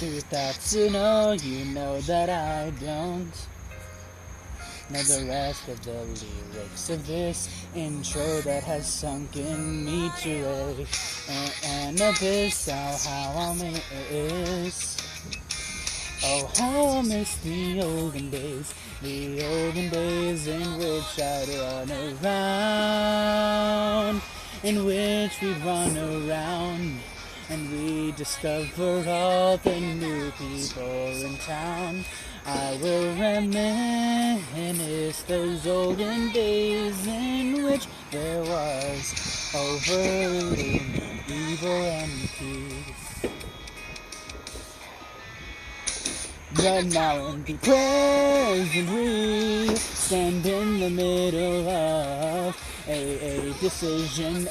2 no, you know that I don't know the rest of the lyrics of this intro that has sunken me to an abyss. Oh, how I'll miss. Oh, how I'll miss the olden days in which I'd run around, in which we'd run around, and we discover all the new people in town. I will reminisce those olden days in which there was overeating, evil, and peace. But now in the present we stand in the middle of a decision,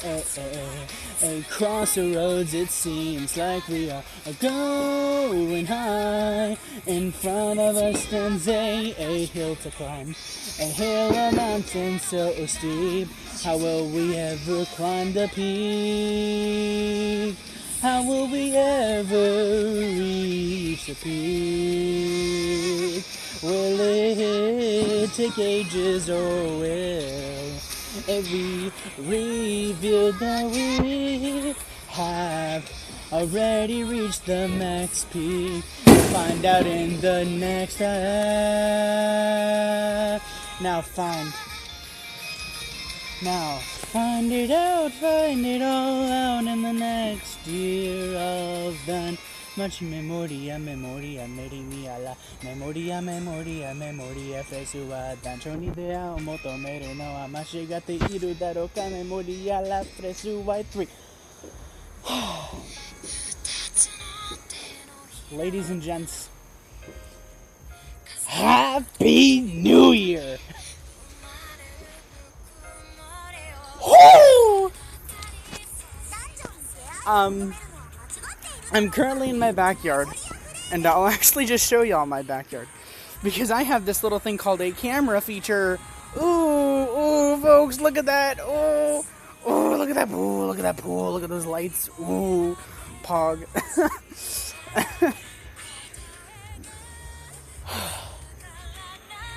a crossroads. It seems like we are going high. In front of us stands a hill to climb, a hill, a mountain so steep. How will we ever climb the peak? How will we ever reach the peak? Will it take ages, or will it be revealed that we have already reached the max peak? Find out in the next find it all out in the next year of the much memoria, merrimia la memoria, freesmas. Dancho ni idea o motomeru no amashigate iru daro ka memoria la freesmas 3. Ladies and gents, Happy New Year! Woo! I'm currently in my backyard, and I'll actually just show y'all my backyard, because I have this little thing called a camera feature. Ooh, folks, look at that. Ooh, look at that pool, look at those lights. Ooh, pog.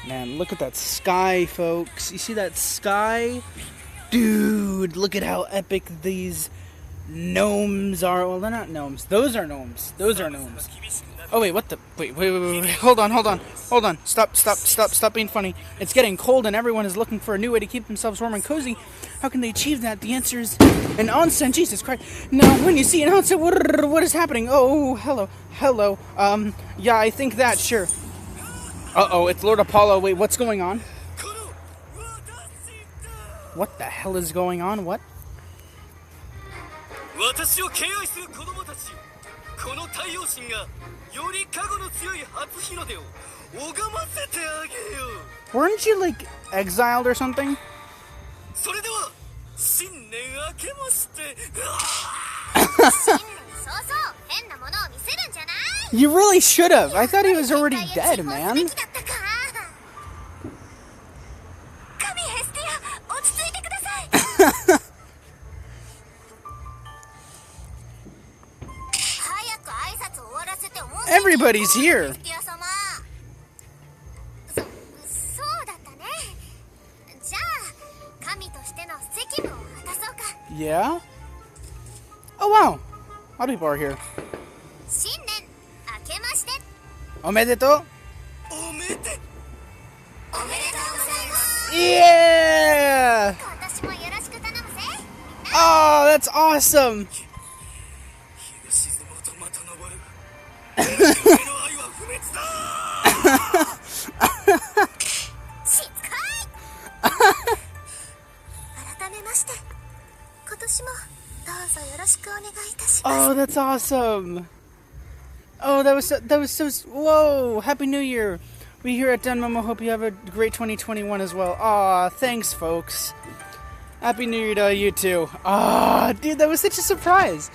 Man, look at that sky, folks. You see that sky? Dude, look at how epic these gnomes are. Well, they're not gnomes. Those are gnomes. Oh, wait, what the? Wait. Hold on. Stop being funny. It's getting cold and everyone is looking for a new way to keep themselves warm and cozy. How can they achieve that? The answer is an onsen. Jesus Christ. Now, when you see an onsen, what is happening? Oh, hello. Yeah, I think that, sure. Uh-oh, it's Lord Apollo. Wait, what's going on? What the hell is going on? What? Weren't you, like, exiled or something? You really should have. I thought he was already dead, man. Everybody's here. Yeah? Oh, wow. A lot of people are here. Omedetou. Yeah! Oh, that's awesome. Oh, that's awesome. Oh, that was so. Whoa! Happy New Year. We here at Denmomo hope you have a great 2021 as well. Aw, thanks, folks. Happy New Year to you too. Ah, dude, that was such a surprise.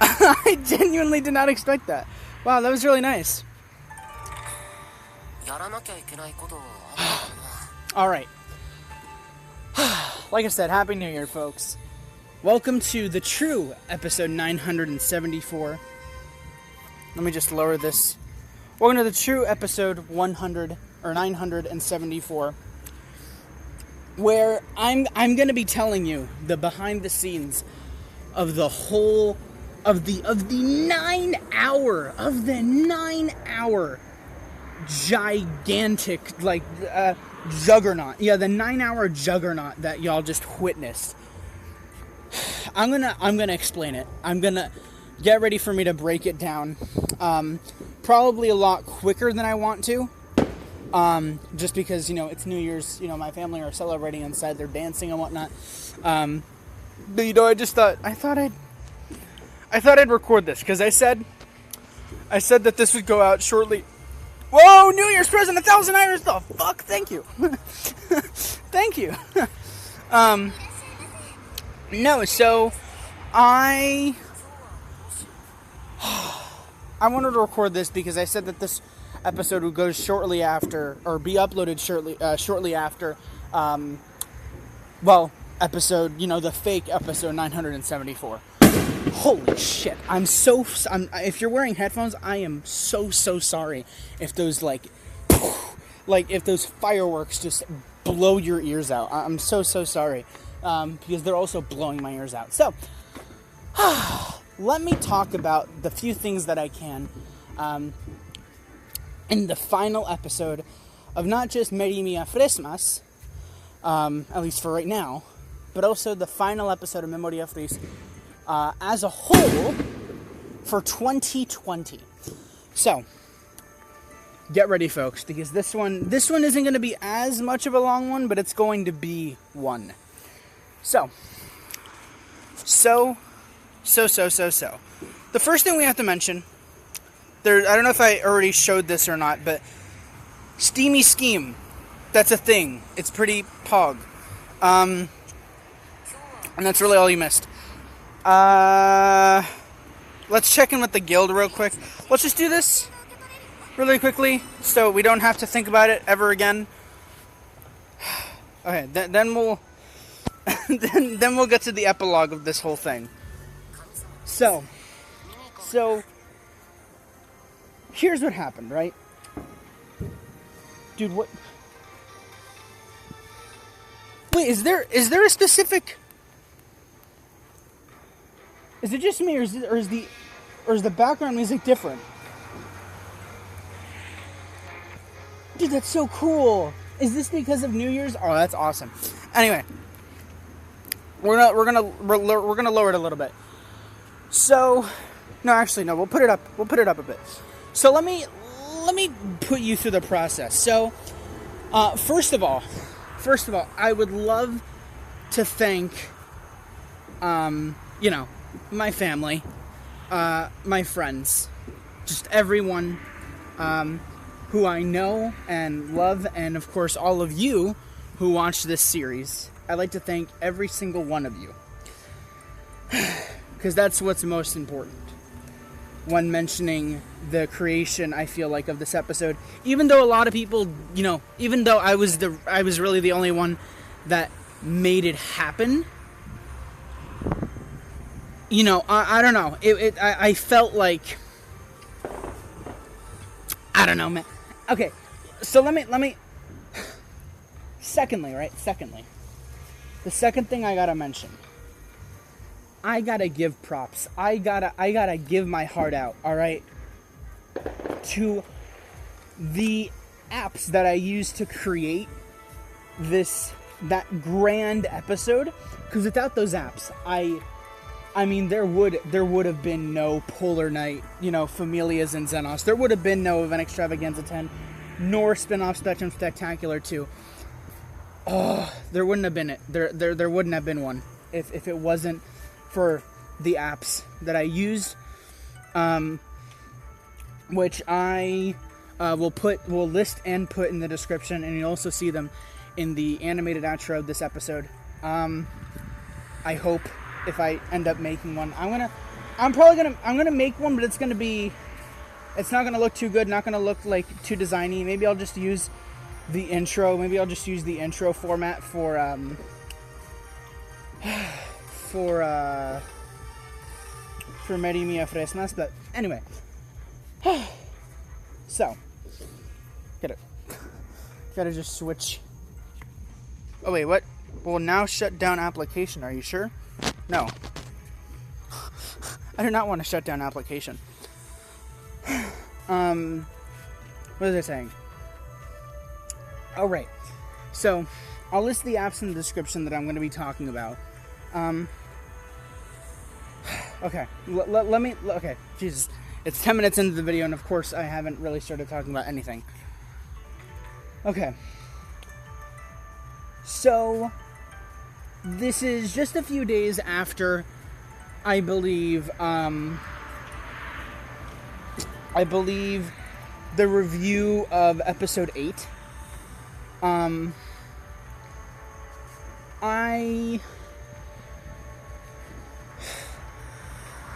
I genuinely did not expect that. Wow, that was really nice. All right. Like I said, Happy New Year, folks. Welcome to the true episode 974 let me just lower this. Welcome to the true episode 100 or 974, where I'm going to be telling you the behind the scenes of the whole of the 9 hour gigantic juggernaut. Yeah, the 9 hour juggernaut that y'all just witnessed. I'm gonna explain it. I'm gonna get ready for me to break it down. Probably a lot quicker than I want to. Just because, it's New Year's, my family are celebrating inside, they're dancing and whatnot. But, I thought I'd record this, because I said that this would go out shortly. Whoa, New Year's present, 1,000 Irish, the fuck, thank you. Thank you. No, so, I wanted to record this because I said that this episode would go shortly after, or be uploaded shortly after, episode, the fake episode 974. Holy shit, if you're wearing headphones, I am so sorry if those, if those fireworks just blow your ears out. I'm so sorry, because they're also blowing my ears out. So, let me talk about the few things that I can, in the final episode of not just Merrimia Freesmas, at least for right now, but also the final episode of Memoria Fris, as a whole for 2020. So, get ready, folks, because this one isn't going to be as much of a long one, but it's going to be one. So. The first thing we have to mention, I don't know if I already showed this or not, but Steamy Scheme, that's a thing. It's pretty pog. And that's really all you missed. Let's check in with the guild real quick. Let's just do this really quickly so we don't have to think about it ever again. Okay, then we'll then we'll get to the epilogue of this whole thing. So here's what happened, right? Dude, what? Wait, is there a specific? Is it just me, or is the background music different? Dude, that's so cool. Is this because of New Year's? Oh, that's awesome. Anyway, we're gonna lower it a little bit. So, no, actually, no. We'll put it up. We'll put it up a bit. So let me put you through the process. So, first of all, I would love to thank, my family, my friends, just everyone, who I know and love, and of course all of you who watch this series. I'd like to thank every single one of you, because that's what's most important when mentioning the creation, I feel like, of this episode. Even though a lot of people, even though I was really the only one that made it happen, I don't know. I felt like, I don't know, man. Okay, so let me. Secondly, the second thing I gotta mention, I gotta give props. I gotta give my heart out. All right, to the apps that I used to create that grand episode. Because without those apps, I mean, there would have been no Polar Night, Familias Xenos. There would have been no Event Extravaganza 10, nor Spin-Off Spectrum Spectacular 2. Oh, there wouldn't have been it. There wouldn't have been one if it wasn't for the apps that I used, which I will list and put in the description, and you'll also see them in the animated outro of this episode. I hope, if I end up making one, I'm gonna make one, but it's not gonna look too good, not gonna look like too designy. Maybe I'll just use the intro. Maybe I'll just use the intro format for Merrimia Freesmas. But anyway, So, gotta just switch. Oh wait, what? Well, now shut down application. Are you sure? No. I do not want to shut down application. What was I saying? Oh, right. So, I'll list the apps in the description that I'm going to be talking about. Okay. Okay. Jesus. It's 10 minutes into the video, and of course, I haven't really started talking about anything. Okay. So, this is just a few days after, I believe the review of episode 8.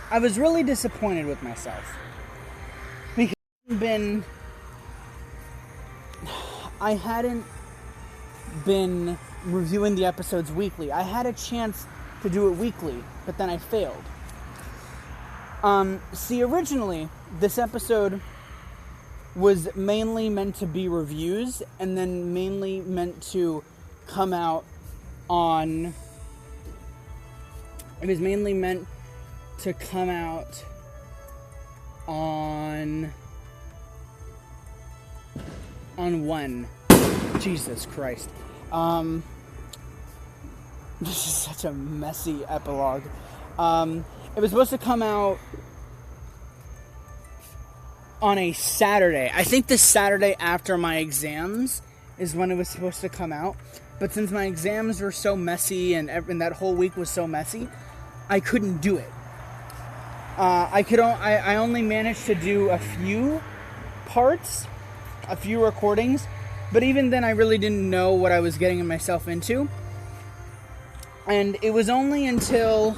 I was really disappointed with myself because I hadn't been reviewing the episodes weekly. I had a chance to do it weekly, but then I failed. See, originally, this episode was mainly meant to be reviews, and then mainly meant to come out on... It was mainly meant to come out on when? Jesus Christ. This is such a messy epilogue. It was supposed to come out on a Saturday. I think the Saturday after my exams is when it was supposed to come out. But since my exams were so messy and that whole week was so messy, I couldn't do it. I only managed to do a few parts, a few recordings, but even then I really didn't know what I was getting myself into. And it was only until...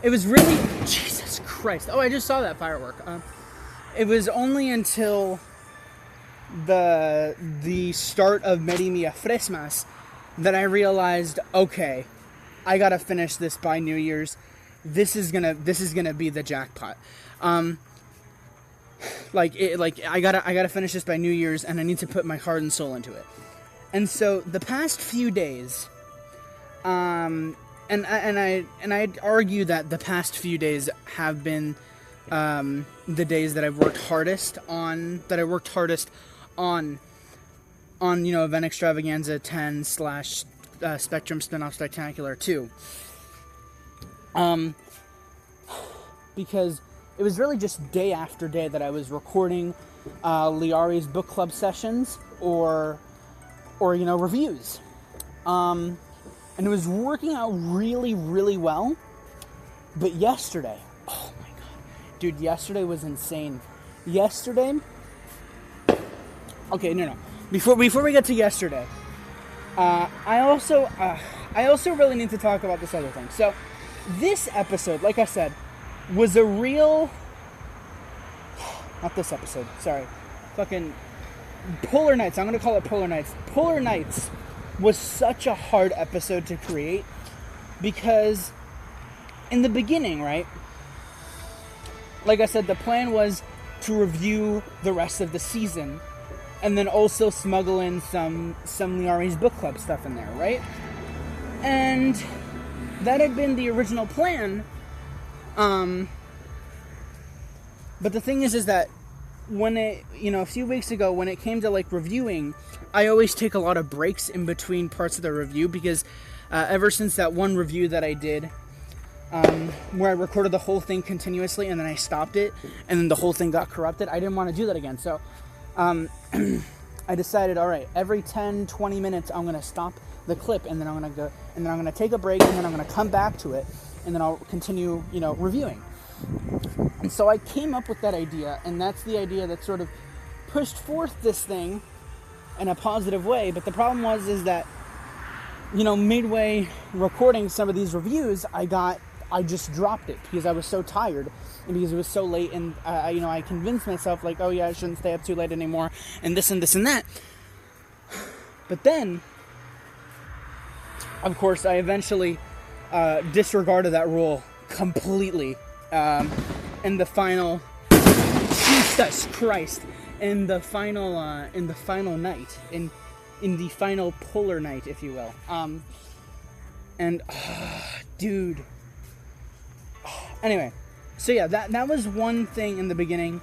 It was really... Jesus Christ. Oh, I just saw that firework. It was only until the start of Merrimia Freesmas that I realized, okay, I gotta finish this by New Year's. This is gonna be the jackpot. I gotta finish this by New Year's, and I need to put my heart and soul into it. And so the past few days, and I'd argue that the past few days have been the days that I've worked hardest on. Event Extravaganza 10 / Spectrum Spinoff Spectacular 2. Because it was really just day after day that I was recording Liari's book club sessions or reviews. And it was working out really, really well. But yesterday, oh my god. Dude, yesterday was insane. Yesterday... Okay, no. Before we get to yesterday, I also really need to talk about this other thing. So, this episode, like I said, was a real... Not this episode, sorry. Fucking Polar Nights. I'm going to call it Polar Nights. Polar Nights was such a hard episode to create because in the beginning, right? Like I said, the plan was to review the rest of the season and then also smuggle in some Liari's book club stuff in there, right? And that had been the original plan. But the thing is that when a few weeks ago, when it came to reviewing, I always take a lot of breaks in between parts of the review because ever since that one review that I did, where I recorded the whole thing continuously and then I stopped it and then the whole thing got corrupted, I didn't want to do that again. So, I decided, all right, every 10-20 minutes I'm going to stop the clip and then I'm going to go and then I'm going to take a break and then I'm going to come back to it and then I'll continue, reviewing. And so I came up with that idea, and that's the idea that sort of pushed forth this thing in a positive way. But the problem is that, midway recording some of these reviews, I just dropped it because I was so tired and because it was so late, and I convinced myself oh yeah, I shouldn't stay up too late anymore, and this and this and that. But then, of course, I eventually disregarded that rule completely. In the final 2 Jesus Christ, in the final night, in the final polar night, if you will. Dude. Anyway, so yeah, that was one thing in the beginning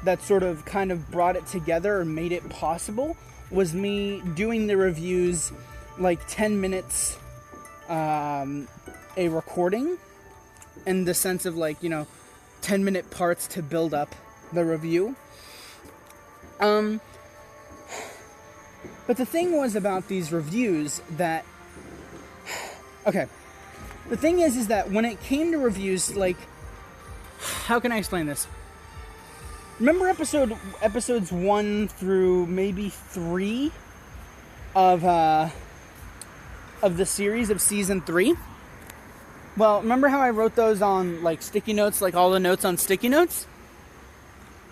that sort of kind of brought it together or made it possible, was me doing the reviews like 10 minutes a recording, in the sense of like, 10-minute parts to build up the review. But the thing was about these reviews that, okay, the thing is that when it came to reviews, like, how can I explain this? Remember episodes 1 through maybe 3 of the series of season 3? Well, remember how I wrote those on, like, sticky notes, like all the notes on sticky notes?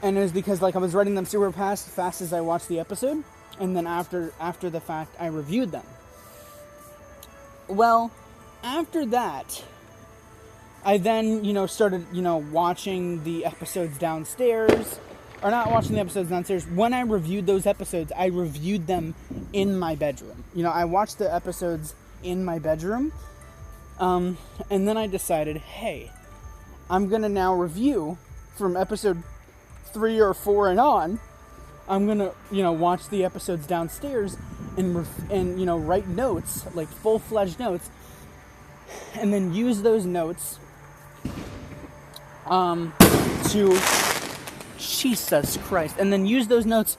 And it was because, like, I was writing them super fast as I watched the episode, and then after the fact, I reviewed them. Well, after that, I then, started, watching the episodes downstairs, or not watching the episodes downstairs. When I reviewed those episodes, I reviewed them in my bedroom. I watched the episodes in my bedroom, and then I decided, hey, I'm going to now review from episode 3 or 4 and on. I'm going to, watch the episodes downstairs and write notes, like full-fledged notes, and then use those notes to Jesus Christ, and then use those notes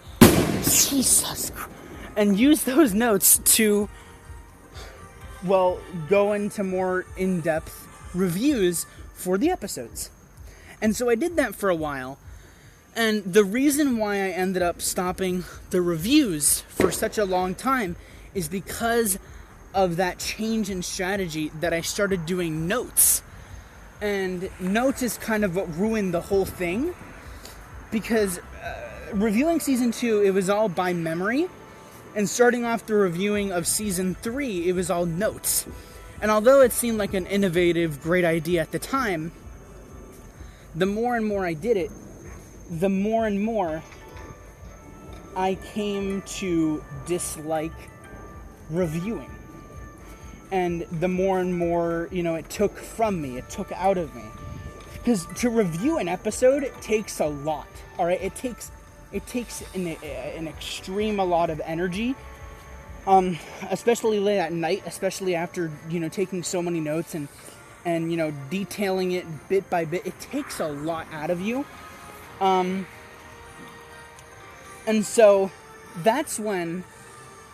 to, well, go into more in-depth reviews for the episodes. And so I did that for a while, and the reason why I ended up stopping the reviews for such a long time is because of that change in strategy, that I started doing notes. And notes is kind of what ruined the whole thing, because reviewing season 2, it was all by memory, and starting off the reviewing of season 3, it was all notes. And although it seemed like an innovative, great idea at the time, the more and more I did it, the more and more I came to dislike reviewing. And the more and more, it took from me, it took out of me. Because to review an episode takes a lot, all right? It takes an extreme a lot of energy, especially late at night, especially after, taking so many notes and detailing it bit by bit. It takes a lot out of you. And so that's when,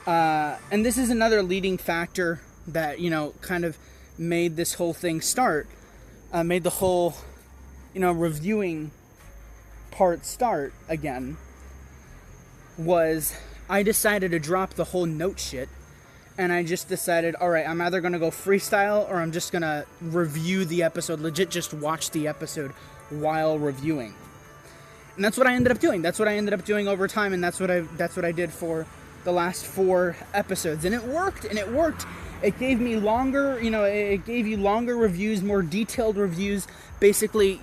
and this is another leading factor that, kind of made this whole thing start, made the whole, reviewing part start again, was I decided to drop the whole note shit, and I just decided, alright, I'm either going to go freestyle, or I'm just going to review the episode, legit just watch the episode while reviewing. And that's what I ended up doing. That's what I ended up doing over time, and that's what I did for the last 4 episodes. And it worked. It gave me longer, it gave you longer reviews, more detailed reviews, basically,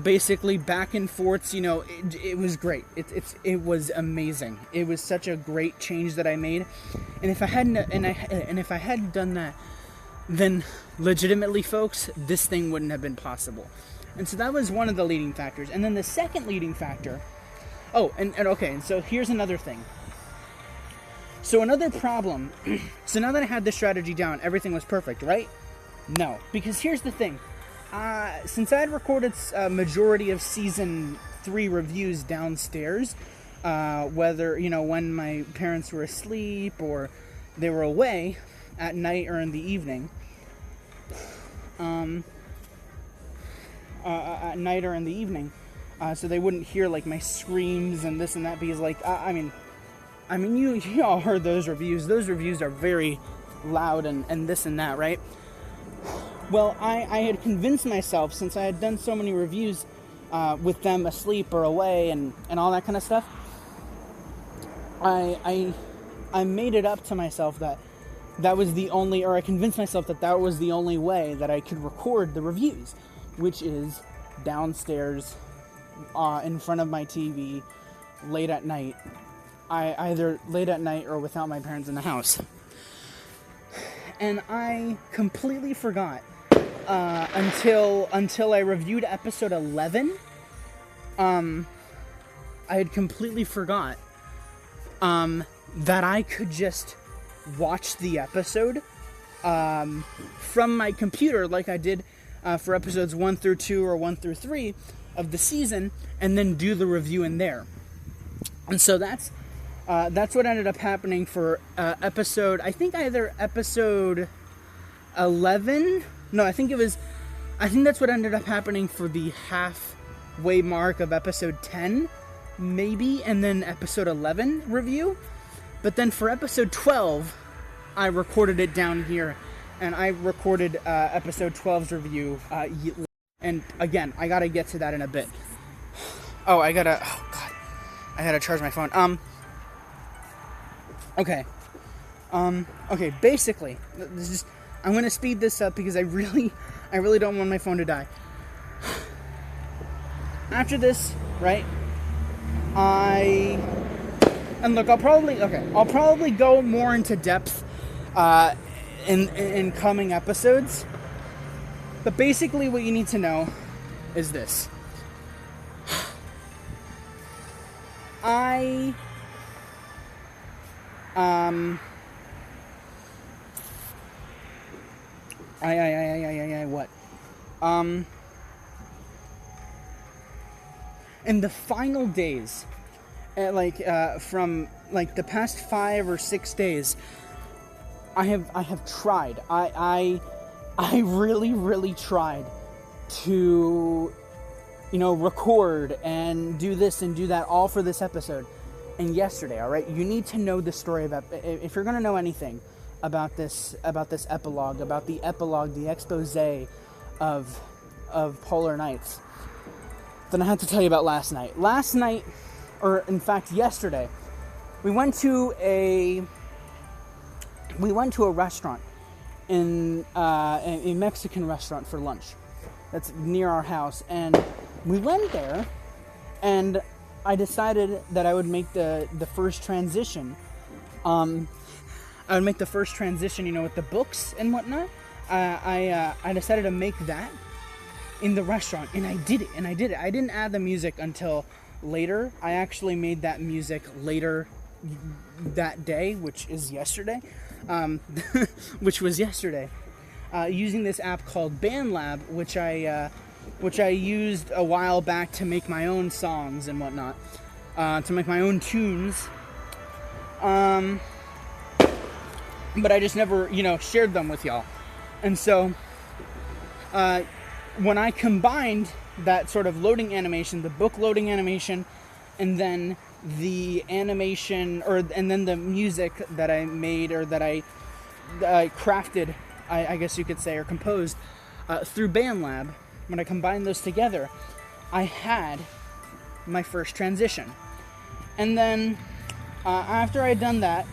basically back and forths, it was great. It was amazing. It was such a great change that I made. And if I hadn't done that, then legitimately, folks, this thing wouldn't have been possible. And so that was one of the leading factors. And then the second leading factor, and so here's another thing. So another problem, so now that I had this strategy down, everything was perfect, right? No, because here's the thing. Since I had recorded a majority of season 3 reviews downstairs, whether, when my parents were asleep or they were away at night or in the evening, so they wouldn't hear, like, my screams and this and that, because, like, you all heard those reviews. Those reviews are very loud and this and that, right? Well, I had convinced myself, since I had done so many reviews with them asleep or away and all that kind of stuff, I made it up to myself that was the only, or I convinced myself that was the only way that I could record the reviews, which is downstairs in front of my TV late at night. Either late at night or without my parents in the house. And I completely forgot until I reviewed episode 11. I had completely forgot that I could just watch the episode from my computer like I did for episodes 1 through 2 or 1 through 3 of the season, and then do the review in there. And so that's what ended up happening for episode, I think either episode 11, no, I think that's what ended up happening for the halfway mark of episode 10, maybe, and then episode 11 review. But then for episode 12, I recorded it down here, and I recorded episode 12's review, and again, I gotta get to that in a bit. I gotta charge my phone. Okay, basically, I'm gonna speed this up because I really don't want my phone to die. After this, right, and look, I'll probably go more into depth in coming episodes, but basically what you need to know is this. What? In the final days, from the past 5 or 6 days, I have tried. I really tried to, record and do this and do that all for this episode. And yesterday, all right, you need to know the story about, if you're going to know anything about this epilogue, the expose of Polar Nights, then I have to tell you about last night. Last night, or in fact yesterday, we went to a restaurant, a Mexican restaurant for lunch that's near our house, and we went there, and I decided that I would make the first transition. I would make the first transition, with the books and whatnot. I decided to make that in the restaurant, and I did it. I didn't add the music until later. I actually made that music later that day, which is yesterday. Using this app called BandLab, which I used a while back to make my own songs and whatnot, to make my own tunes. But I just never, shared them with y'all. And so, when I combined that sort of loading animation, the book loading animation, and then the animation, and then the music that I made, or that I crafted, I guess you could say, or composed, through BandLab, when I combined those together, I had my first transition. And then, after I had done that,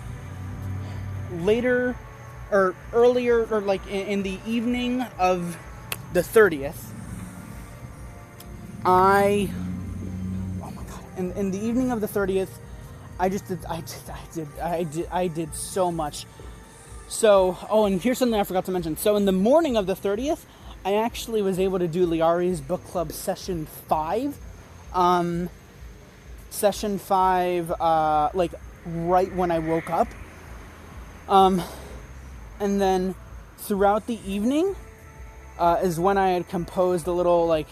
later, or earlier, or in the evening of the 30th, oh my god, in the evening of the 30th, I did so much. So, and here's something I forgot to mention. So in the morning of the 30th, I actually was able to do Liari's Book Club Session 5. Session 5, right when I woke up. And then throughout the evening is when I had composed a little like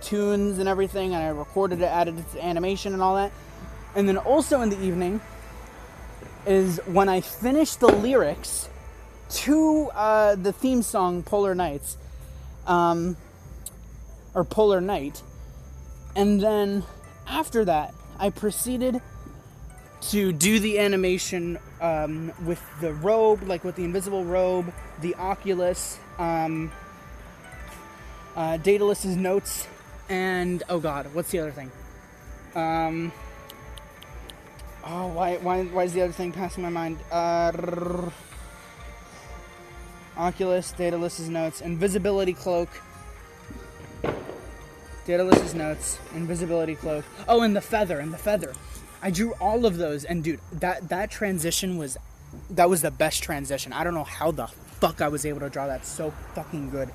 tunes and everything, and I recorded it, added it to animation and all that. And then also in the evening is when I finished the lyrics to the theme song Polar Nights, or Polar Night. And then after that, I proceeded to do the animation with the robe, with the invisible robe, the Oculus, Daedalus's notes, and oh god, what's the other thing? Why is the other thing passing my mind? Oculus, Daedalus's notes, invisibility cloak, Daedalus's notes, invisibility cloak. Oh, and the feather, I drew all of those, and dude, that transition was the best transition. I don't know how the fuck I was able to draw that so fucking good.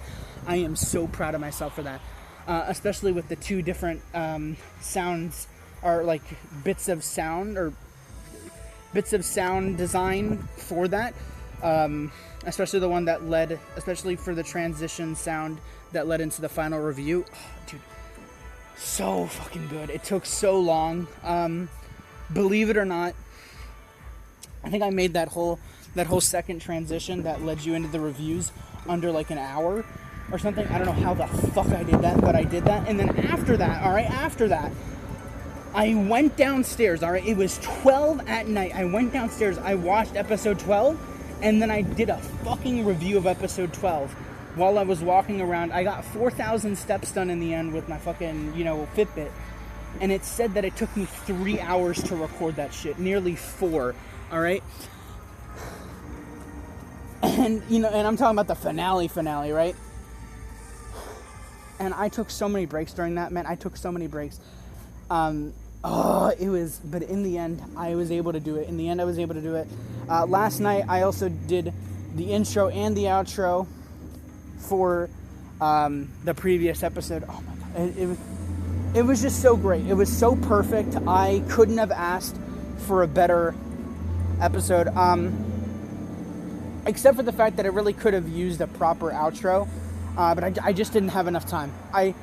I am so proud of myself for that. Especially with the two different sounds, or like bits of sound design for that. Especially the one that led, especially for the transition sound that led into the final review. Oh, dude, so fucking good. It took so long. Believe it or not, I think I made that whole second transition that led you into the reviews under like an hour or something. I don't know how the fuck I did that, but I did that. And then after that, I went downstairs, it was 12 at night. I went downstairs, I watched episode 12, and then I did a fucking review of episode 12 while I was walking around. I got 4,000 steps done in the end with my fucking, Fitbit. And it said that it took me 3 hours to record that shit. Nearly 4. Alright? And, and I'm talking about the finale, right? And I took so many breaks during that, man. I took so many breaks. But in the end, I was able to do it. Last night, I also did the intro and the outro for the previous episode. Oh my god. It was just so great. It was so perfect. I couldn't have asked for a better episode. Except for the fact that I really could have used a proper outro. But I just didn't have enough time. I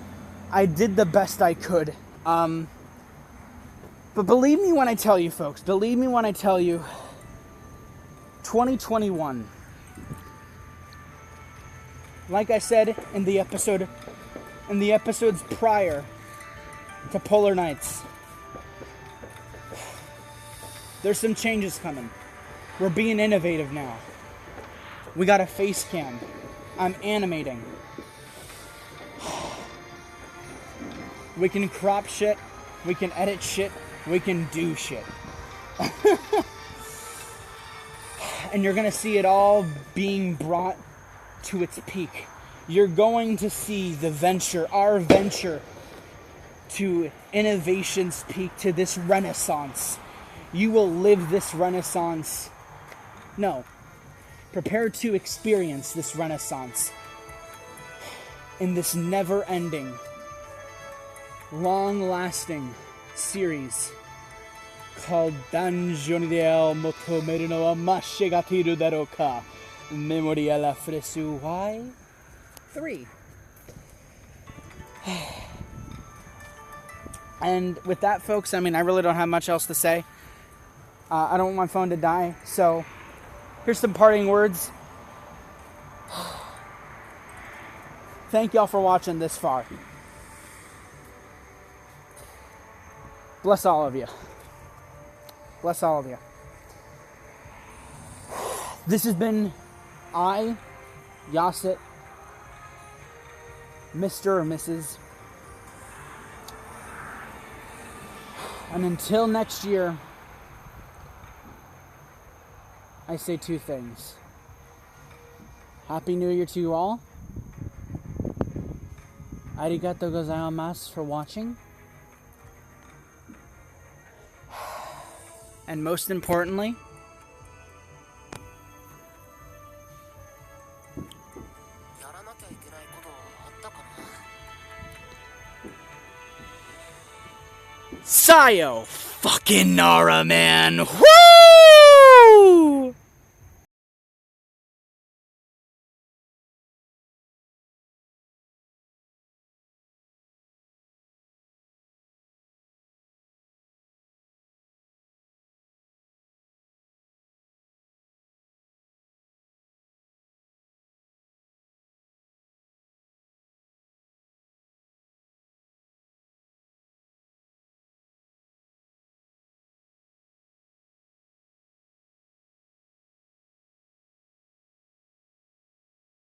did the best I could. But believe me when I tell you, folks. 2021. Like I said in the episodes prior to Polar Nights, there's some changes coming. We're being innovative now. We got a face cam. I'm animating. We can crop shit. We can edit shit. We can do shit. And you're going to see it all being brought to its peak. You're going to see our venture to innovation's peak, to this renaissance. You will live this renaissance. No. Prepare to experience this renaissance in this never-ending, long-lasting series called Danjoni del Motomeri no Amashe Gatiru Daroka Memoria la Fresu. Why? 3. And with that, folks, I really don't have much else to say. I don't want my phone to die, so here's some parting words. Thank y'all for watching this far. Bless all of you. Bless all of you. This has been I, Yasit, Mr. or Mrs. And until next year, I say 2 things. Happy New Year to you all. Arigatou gozaimasu for watching. And most importantly, Sayo fucking Nara, man. Woo!